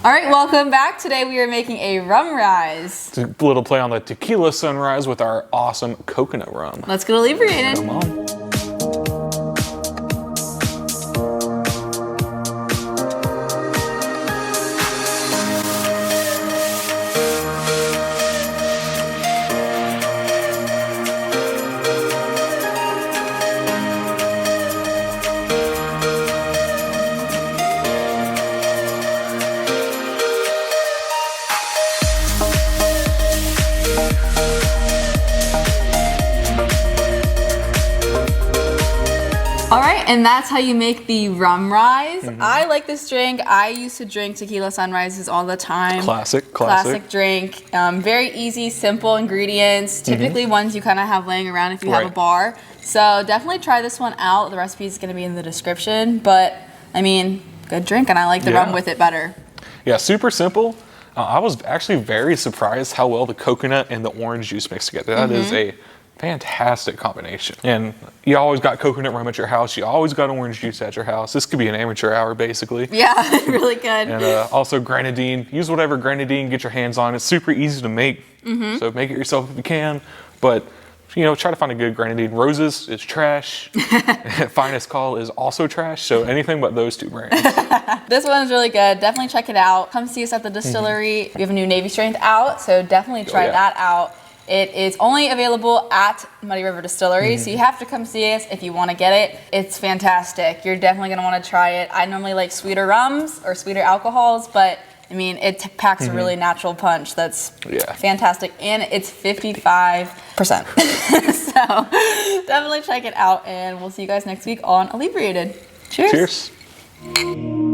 All right, welcome back. Today we are making a Rumrise. It's a little play on the Tequila Sunrise with our awesome coconut rum. Let's get inebriated. Come on. All right, and that's how you make the Rumrise. I like this drink. I used to drink Tequila Sunrises all the time. Classic Drink. Very easy, simple ingredients. Typically ones you kind of have laying around if you have a bar. So definitely try this one out. The recipe is going to be in the description. But I mean, good drink, and I like the rum with it better. Yeah, super simple. I was actually very surprised how well the coconut and the orange juice mix together. That is a fantastic combination. And you always got coconut rum at your house. You always got orange juice at your house. This could be an amateur hour, basically. Yeah, really good. And also grenadine. Use whatever grenadine get your hands on. It's super easy to make. So make it yourself if you can. But you know, try to find a good grenadine. Roses is trash. Finest Call is also trash. So anything but those two brands. This one's really good. Definitely check it out. Come see us at the distillery. We have a new Navy strength out, so definitely try that out. It is only available at Muddy River Distillery, so you have to come see us if you want to get it. It's fantastic. You're definitely going to want to try it. I normally like sweeter rums or sweeter alcohols, but I mean, it packs a really natural punch that's fantastic, and it's 55%. So definitely check it out, and we'll see you guys next week on Inebriated. Cheers. Cheers.